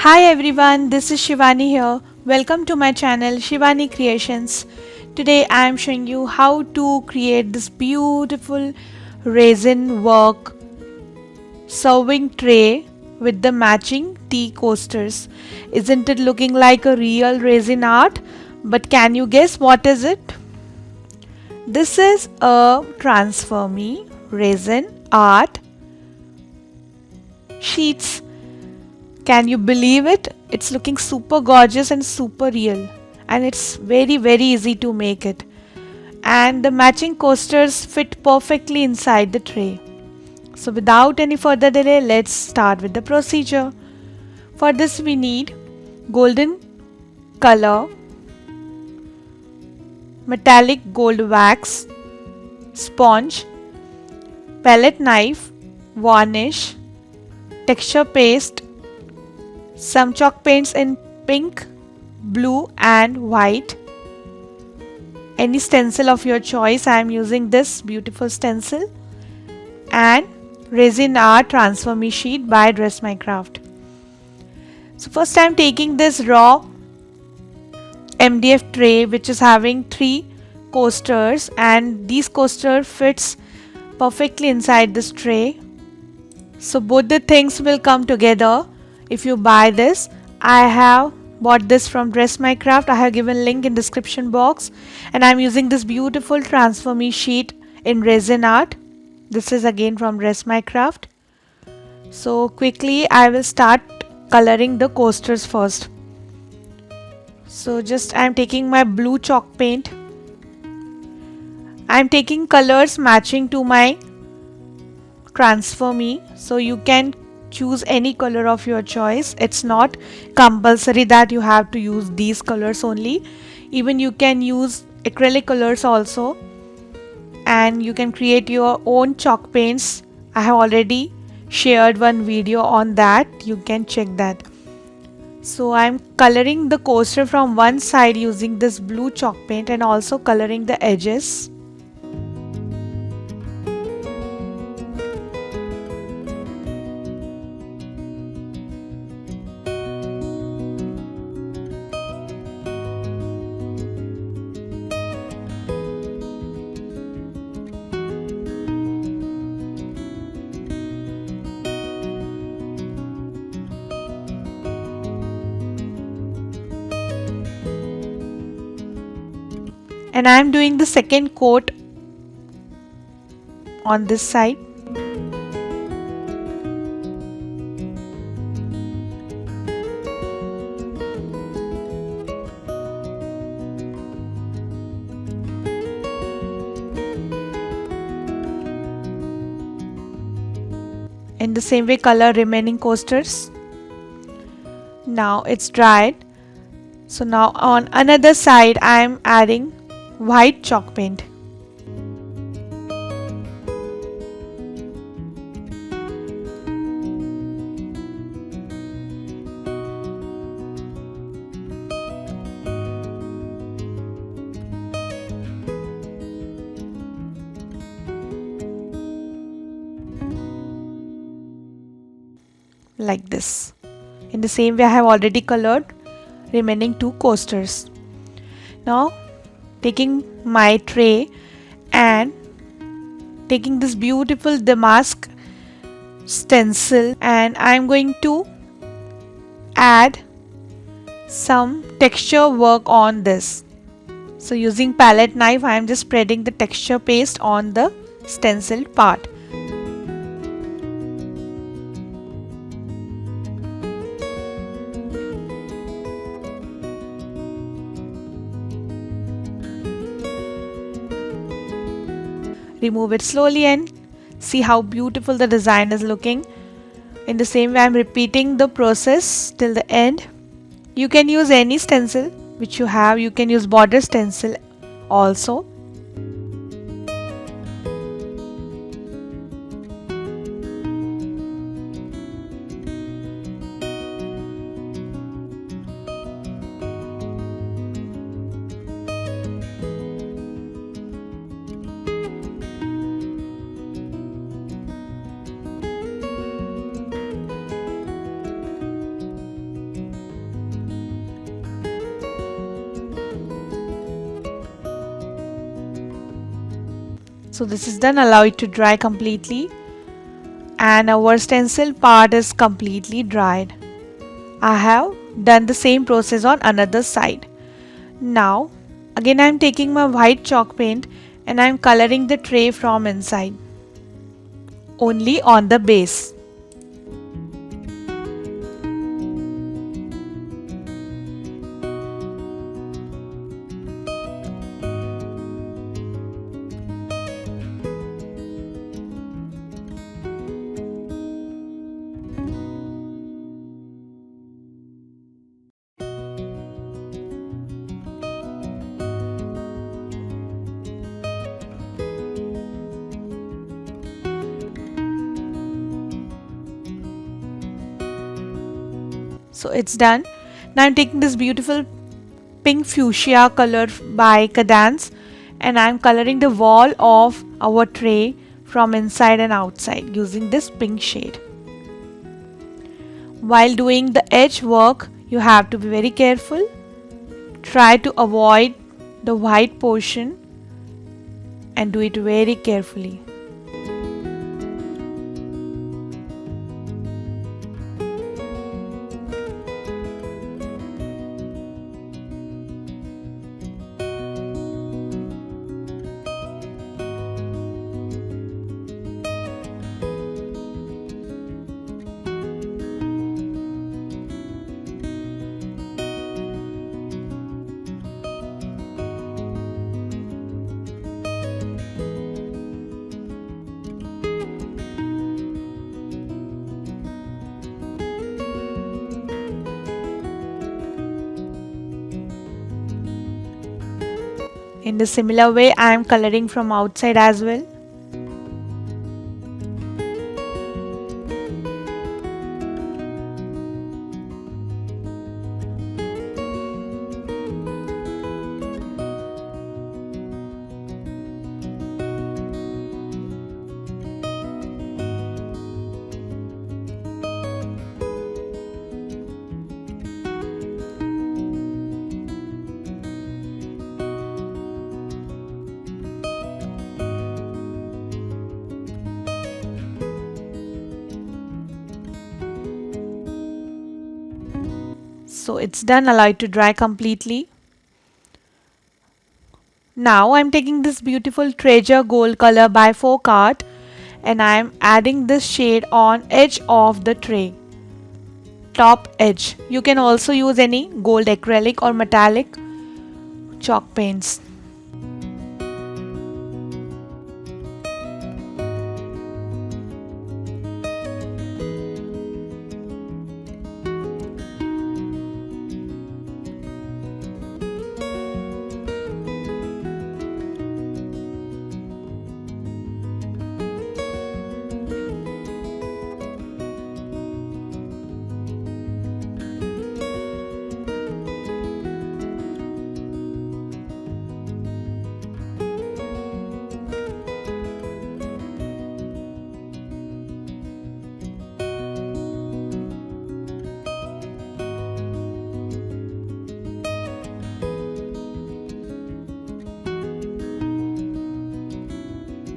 Hi everyone, this is Shivani here. Welcome to my channel Shivani Creations. Today I am showing you how to create this beautiful resin work serving tray with the matching tea coasters. Isn't it looking like a real resin art? But can you guess what is it? This is a Transfer Me resin art sheets. Can you believe it? It's looking super gorgeous and super real, and it's very easy to make it. And the matching coasters fit perfectly inside the tray. So without any further delay, let's start with the procedure. For this we need golden color, metallic gold wax, sponge, palette knife, varnish, texture paste, some chalk paints in pink, blue and white, any stencil of your choice. I am using this beautiful stencil, and Resin Art Transfer Me sheet by Dress My Craft. So first I am taking this raw MDF tray which is having 3 coasters, and these coaster fits perfectly inside this tray. So both the things will come together if you buy this. I have bought this from Dress My Craft. I have given link in description box, and I am using this beautiful Transfer Me sheet in resin art. This is again from Dress My Craft. So quickly I will start coloring the coasters first. So just I am taking my blue chalk paint. I am taking colors matching to my Transfer Me, so you can choose any color of your choice. It's not compulsory that you have to use these colors only. Even you can use acrylic colors also, and you can create your own chalk paints. I have already shared one video on that, you can check that. So I'm coloring the coaster from one side using this blue chalk paint and also coloring the edges. And I am doing the second coat on this side. In the same way color remaining coasters. Now it's dried. So now on another side I am adding white chalk paint. Like this. In the same way I have already colored remaining 2 coasters. Now taking my tray and taking this beautiful damask stencil, and I am going to add some texture work on this. So using palette knife I am just spreading the texture paste on the stenciled part. Remove it slowly and see how beautiful the design is looking. In the same way I am repeating the process till the end. You can use any stencil which you have. You can use border stencil also. So this is done. Allow it to dry completely. And our stencil part is completely dried. I have done the same process on another side. Now again I am taking my white chalk paint and I am coloring the tray from inside, only on the base. So it's done. Now I'm taking this beautiful pink fuchsia color by Cadence and I'm coloring the wall of our tray from inside and outside using this pink shade. While doing the edge work, you have to be very careful. Try to avoid the white portion and do it very carefully. In the similar way, I am coloring from outside as well. So it's done. Allow it to dry completely. Now I'm taking this beautiful treasure gold color by Folk Art and I'm adding this shade on edge of the tray, top edge. You can also use any gold acrylic or metallic chalk paints.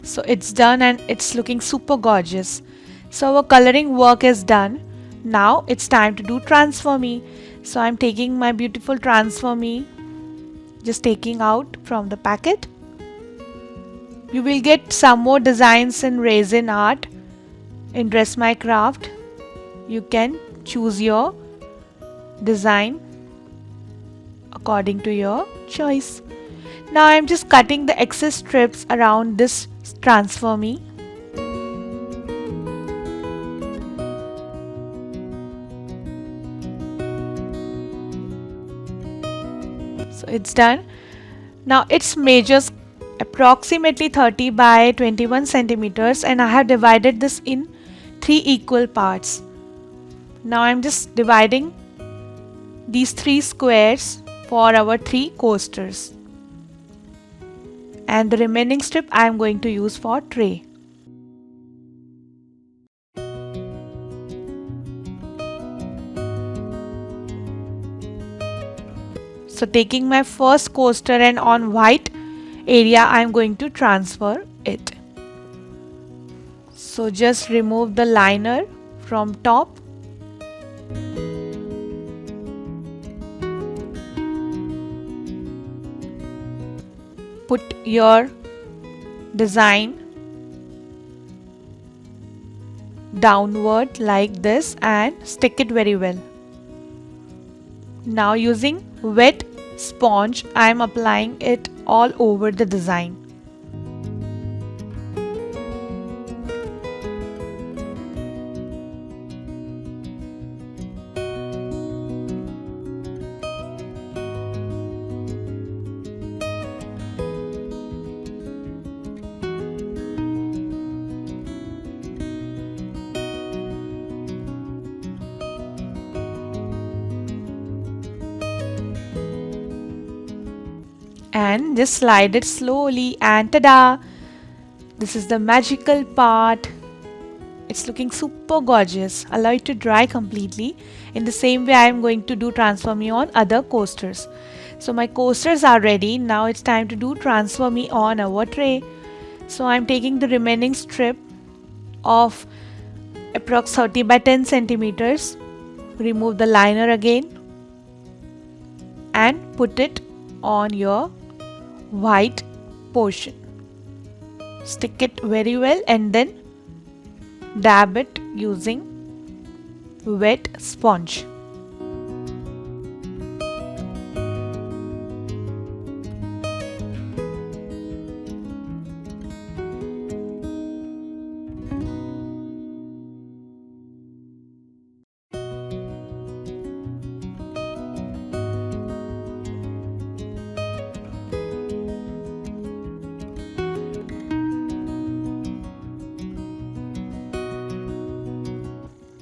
So it's done and it's looking super gorgeous. So our coloring work is done. Now it's time to do Transfer Me. So I'm taking my beautiful Transfer Me, just taking out from the packet. You will get some more designs in Resin Art in Dress My Craft. You can choose your design according to your choice. Now I'm just cutting the excess strips around this Transfer Me. So it's done. Now its measures approximately 30 by 21 centimeters and I have divided this in 3 equal parts. Now I'm just dividing these 3 squares for our 3 coasters. And the remaining strip I am going to use for tray. So taking my first coaster and on white area I am going to transfer it. So just remove the liner from top. Put your design downward like this and stick it very well. Now using wet sponge, I am applying it all over the design. And just slide it slowly and ta-da! This is the magical part. It's looking super gorgeous. Allow it to dry completely. In the same way I am going to do Transfer Me on other coasters. So my coasters are ready. Now it's time to do Transfer Me on our tray. So I'm taking the remaining strip of approx 30 by 10 centimeters. Remove the liner again and put it on your white portion. Stick it very well and then dab it using wet sponge.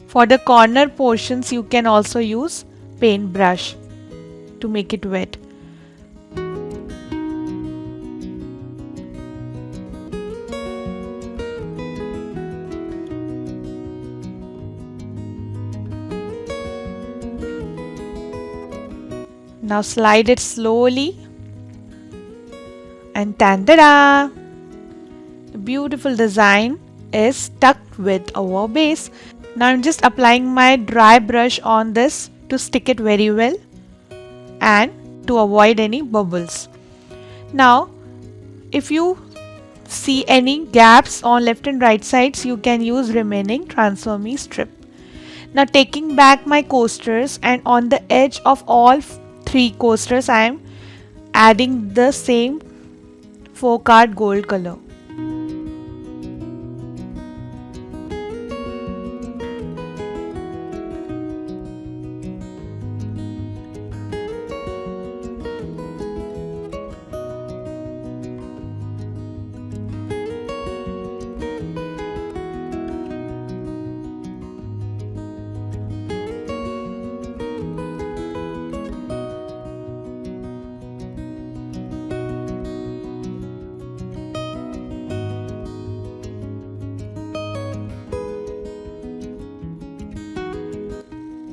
For the corner portions you can also use paintbrush to make it wet. Now slide it slowly and ta-da! The beautiful design is stuck with our base. Now I'm just applying my dry brush on this to stick it very well and to avoid any bubbles. Now if you see any gaps on left and right sides, you can use remaining Transfer Me strip. Now taking back my coasters, and on the edge of all 3 coasters I am adding the same 4 card gold color.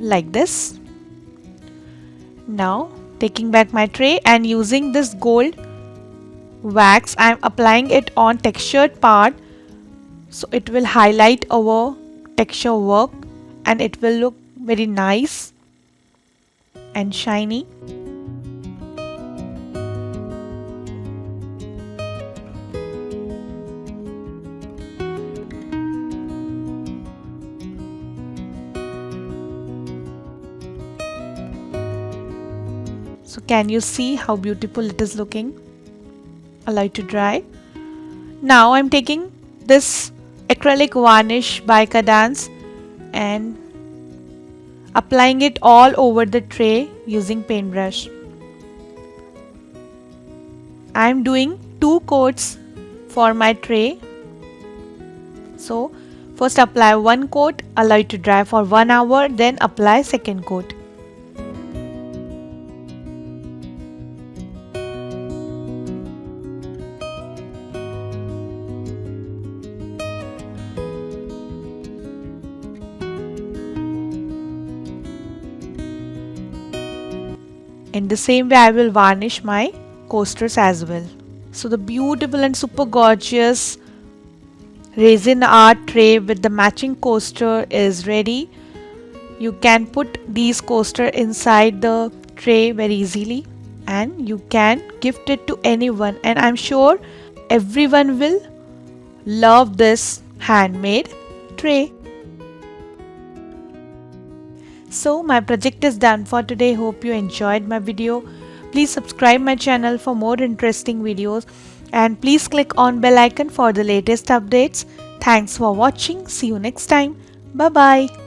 Like this. Now taking back my tray and using this gold wax, I am applying it on textured part so it will highlight our texture work and it will look very nice and shiny. So can you see how beautiful it is looking? Allow it to dry. Now I'm taking this acrylic varnish by Cadence and applying it all over the tray using paintbrush. I'm doing 2 coats for my tray. So first apply 1 coat, allow it to dry for 1 hour, then apply second coat. In the same way I will varnish my coasters as well. So the beautiful and super gorgeous resin art tray with the matching coaster is ready. You can put these coaster inside the tray very easily and you can gift it to anyone, and I'm sure everyone will love this handmade tray. So my project is done for today. Hope you enjoyed my video. Please subscribe my channel for more interesting videos and please click on bell icon for the latest updates. Thanks for watching. See you next time. Bye bye.